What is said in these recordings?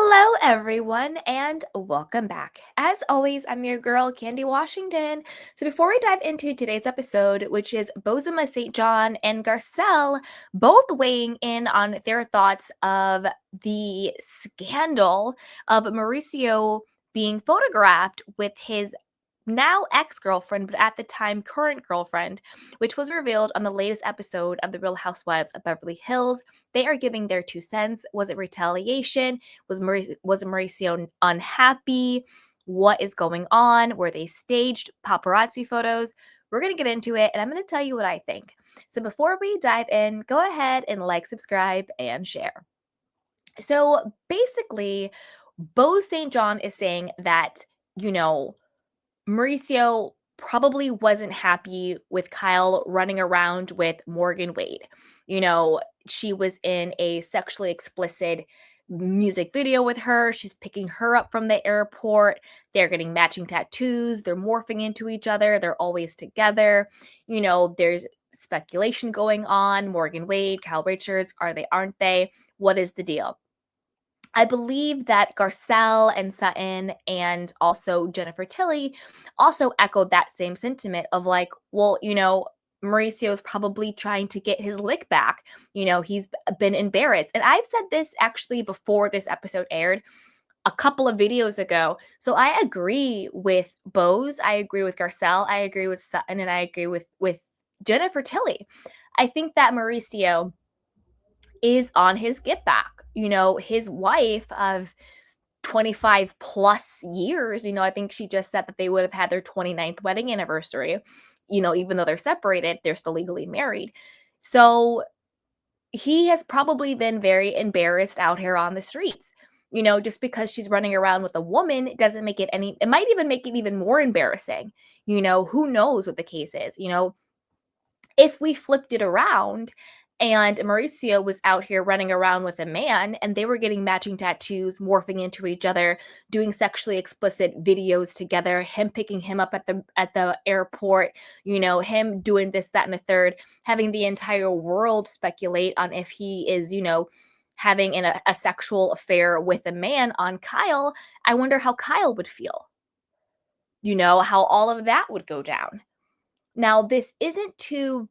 Hello, everyone, and welcome back. As always, I'm your girl, Candy Washington. So, before we dive into today's episode, which is Bozema St. John and Garcelle both weighing in on their thoughts of the scandal of Mauricio being photographed with his now ex-girlfriend, but at the time current girlfriend, which was revealed on the latest episode of The Real Housewives of Beverly Hills. They are giving their 2 cents. Was it retaliation? Was Mauricio unhappy? What is going on? Were they staged paparazzi photos? We're going to get into it, and I'm going to tell you what I think. So before we dive in, go ahead and like, subscribe, and share. So basically, Bo St. John is saying that, Mauricio probably wasn't happy with Kyle running around with Morgan Wade. She was in a sexually explicit music video with her. She's picking her up from the airport. They're getting matching tattoos. They're morphing into each other. They're always together. There's speculation going on. Morgan Wade, Kyle Richards, are they, aren't they? What is the deal? I believe that Garcelle and Sutton and also Jennifer Tilly also echoed that same sentiment of like, well, Mauricio's probably trying to get his lick back. He's been embarrassed. And I've said this actually before this episode aired a couple of videos ago. So I agree with Bose. I agree with Garcelle. I agree with Sutton. And I agree with Jennifer Tilly. I think that Mauricio is on his get back. His wife of 25 plus years, I think she just said that they would have had their 29th wedding anniversary. Even though they're separated, they're still legally married. So he has probably been very embarrassed out here on the streets. Just because she's running around with a woman doesn't make it it might even make it even more embarrassing. Who knows what the case is? If we flipped it around and Mauricio was out here running around with a man and they were getting matching tattoos, morphing into each other, doing sexually explicit videos together, him picking him up at the airport, him doing this, that, and the third, having the entire world speculate on if he is, having a sexual affair with a man on Kyle, I wonder how Kyle would feel. How all of that would go down. Now, this isn't to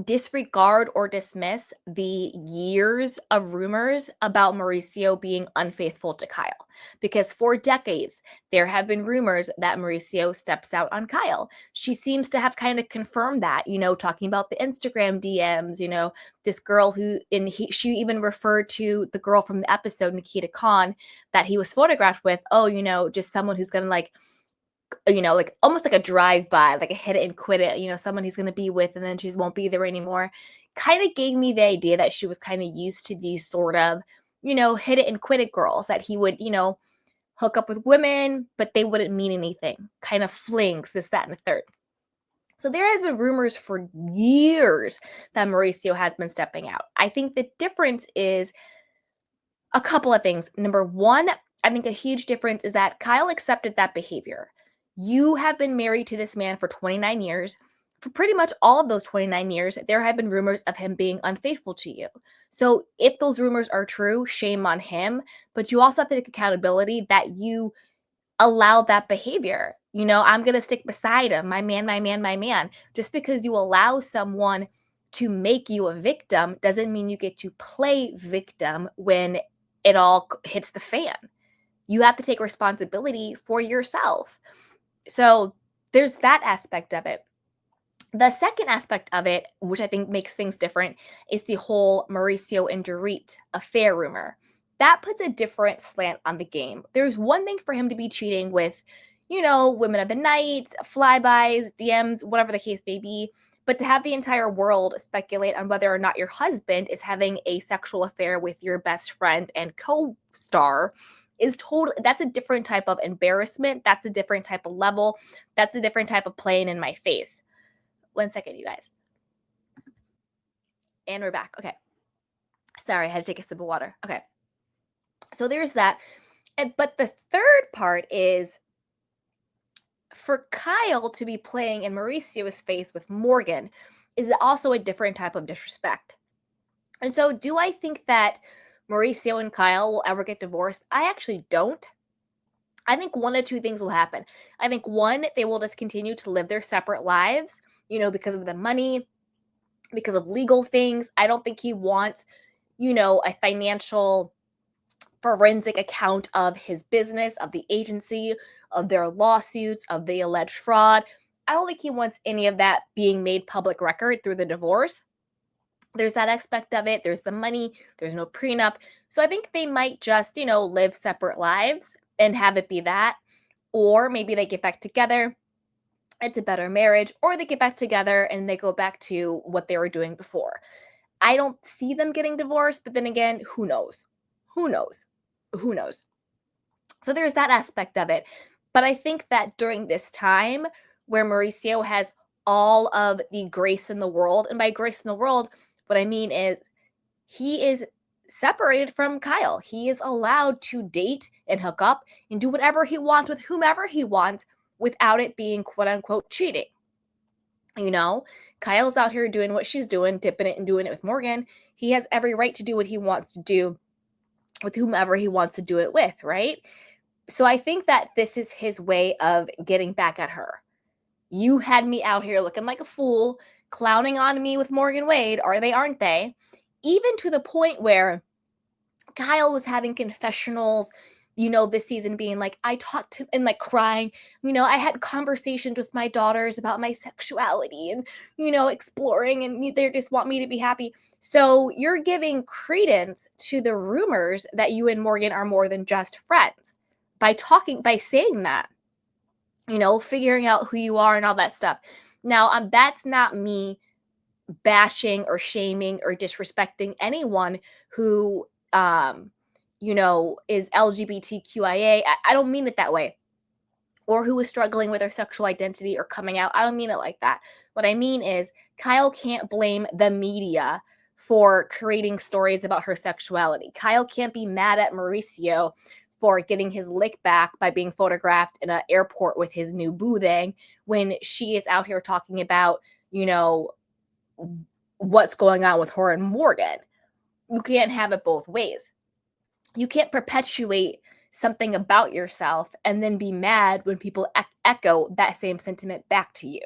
disregard or dismiss the years of rumors about Mauricio being unfaithful to Kyle, because for decades there have been rumors that Mauricio steps out on Kyle. She seems to have kind of confirmed that, talking about the Instagram DMs, this girl she even referred to the girl from the episode, Nikita Khan, that he was photographed with. Oh, just someone who's gonna like almost like a drive-by, like a hit it and quit it, someone he's going to be with and then she won't be there anymore. Kind of gave me the idea that she was kind of used to these sort of, hit it and quit it girls, that he would, hook up with women, but they wouldn't mean anything. Kind of flings, this, that, and the third. So there has been rumors for years that Mauricio has been stepping out. I think the difference is a couple of things. Number one, I think a huge difference is that Kyle accepted that behavior. You have been married to this man for 29 years. For pretty much all of those 29 years, there have been rumors of him being unfaithful to you. So if those rumors are true, shame on him. But you also have to take accountability that you allowed that behavior. I'm going to stick beside him. My man, my man, my man. Just because you allow someone to make you a victim doesn't mean you get to play victim when it all hits the fan. You have to take responsibility for yourself. So there's that aspect of it. The second aspect of it, which I think makes things different, is the whole Mauricio and Dorit affair rumor. That puts a different slant on the game. There's one thing for him to be cheating with, women of the night, flybys, DMs, whatever the case may be. But to have the entire world speculate on whether or not your husband is having a sexual affair with your best friend and co-star that's a different type of embarrassment. That's a different type of level. That's a different type of playing in my face. 1 second, you guys. And we're back. Okay. Sorry, I had to take a sip of water. Okay. So there's that. But the third part is for Kyle to be playing in Mauricio's face with Morgan is also a different type of disrespect. And so do I think that Mauricio and Kyle will ever get divorced? I actually don't. I think one of two things will happen. I think one, they will just continue to live their separate lives, because of the money, because of legal things. I don't think he wants, a financial forensic account of his business, of the agency, of their lawsuits, of the alleged fraud. I don't think he wants any of that being made public record through the divorce. There's that aspect of it. There's the money. There's no prenup. So I think they might just, live separate lives and have it be that. Or maybe they get back together. It's a better marriage. Or they get back together and they go back to what they were doing before. I don't see them getting divorced, but then again, who knows? Who knows? Who knows? So there's that aspect of it. But I think that during this time where Mauricio has all of the grace in the world, and by grace in the world, what I mean is he is separated from Kyle. He is allowed to date and hook up and do whatever he wants with whomever he wants without it being quote unquote cheating. Kyle's out here doing what she's doing, dipping it and doing it with Morgan. He has every right to do what he wants to do with whomever he wants to do it with, right? So I think that this is his way of getting back at her. You had me out here looking like a fool, clowning on me with Morgan Wade, are they, aren't they? Even to the point where Kyle was having confessionals, this season being like, I talked to, and like crying, I had conversations with my daughters about my sexuality and, exploring, and they just want me to be happy. So you're giving credence to the rumors that you and Morgan are more than just friends by saying that, figuring out who you are and all that stuff. Now, that's not me bashing or shaming or disrespecting anyone who is LGBTQIA. I don't mean it that way. Or who is struggling with their sexual identity or coming out. I don't mean it like that. What I mean is Kyle can't blame the media for creating stories about her sexuality. Kyle can't be mad at Mauricio for getting his lick back by being photographed in an airport with his new boo thing when she is out here talking about, what's going on with her and Morgan. You can't have it both ways. You can't perpetuate something about yourself and then be mad when people echo that same sentiment back to you.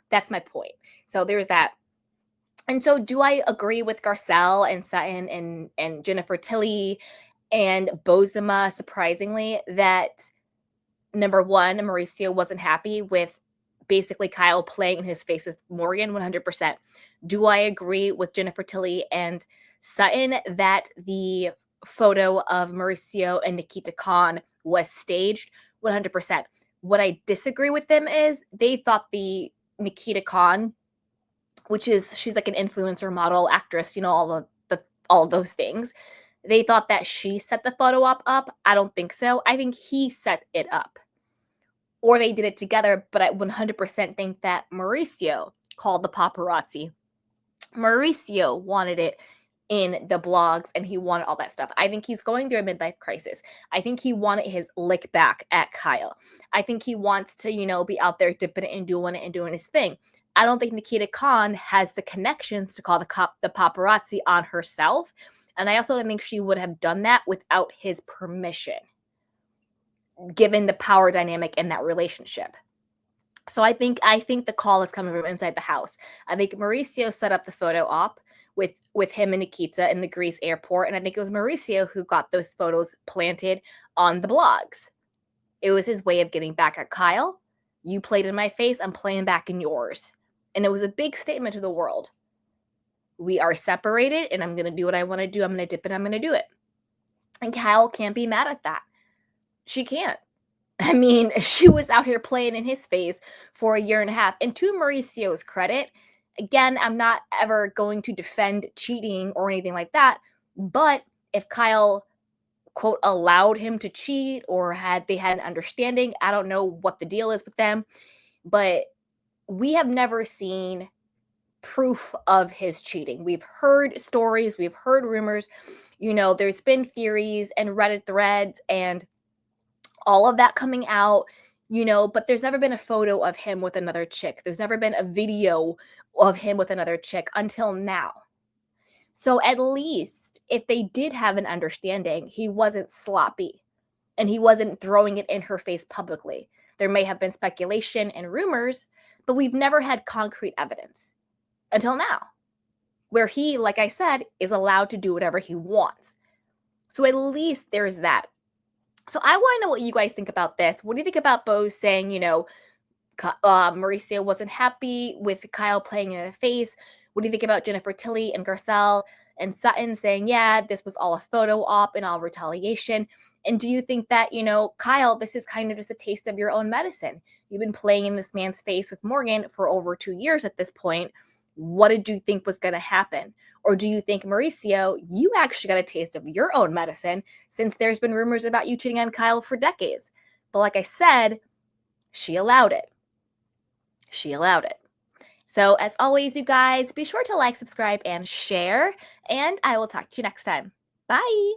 That's my point. So there's that. And so do I agree with Garcelle and Sutton and Jennifer Tilly and Bozema, surprisingly, that number one, Mauricio wasn't happy with basically Kyle playing in his face with Morgan? 100%. Do I agree with Jennifer Tilly and Sutton that the photo of Mauricio and Nikita Khan was staged? 100%. What I disagree with them is they thought the Nikita Khan, she's like an influencer, model, actress, all of those things. They thought that she set the photo up. I don't think so. I think he set it up. Or they did it together, but I 100% think that Mauricio called the paparazzi. Mauricio wanted it in the blogs and he wanted all that stuff. I think he's going through a midlife crisis. I think he wanted his lick back at Kyle. I think he wants to, be out there dipping it and doing his thing. I don't think Nikita Khan has the connections to call the paparazzi on herself. And I also don't think she would have done that without his permission, given the power dynamic in that relationship. So I think the call is coming from inside the house. I think Mauricio set up the photo op with him and Nikita in the Greece airport, and I think it was Mauricio who got those photos planted on the blogs. It was his way of getting back at Kyle. You played in my face, I'm playing back in yours. And it was a big statement to the world. We are separated, and I'm going to do what I want to do. I'm going to dip it, I'm going to do it. And Kyle can't be mad at that. She can't. I mean, she was out here playing in his face for a year and a half. And to Mauricio's credit, again, I'm not ever going to defend cheating or anything like that. But if Kyle, quote, allowed him to cheat or they had an understanding, I don't know what the deal is with them. But we have never seen proof of his cheating. We've heard stories, we've heard rumors, there's been theories and Reddit threads and all of that coming out, but there's never been a photo of him with another chick. There's never been a video of him with another chick until now. So at least if they did have an understanding, he wasn't sloppy and he wasn't throwing it in her face publicly. There may have been speculation and rumors, but we've never had concrete evidence until now, where he, like I said, is allowed to do whatever he wants. So at least there's that. So I want to know what you guys think about this. What do you think about Bo saying, Mauricio wasn't happy with Kyle playing in the face? What do you think about Jennifer Tilly and Garcelle and Sutton saying, yeah, this was all a photo op and all retaliation? And do you think that, Kyle, this is kind of just a taste of your own medicine? You've been playing in this man's face with Morgan for over 2 years at this point. What did you think was going to happen? Or do you think, Mauricio, you actually got a taste of your own medicine since there's been rumors about you cheating on Kyle for decades? But like I said, she allowed it. She allowed it. So, as always, you guys, be sure to like, subscribe, and share. And I will talk to you next time. Bye.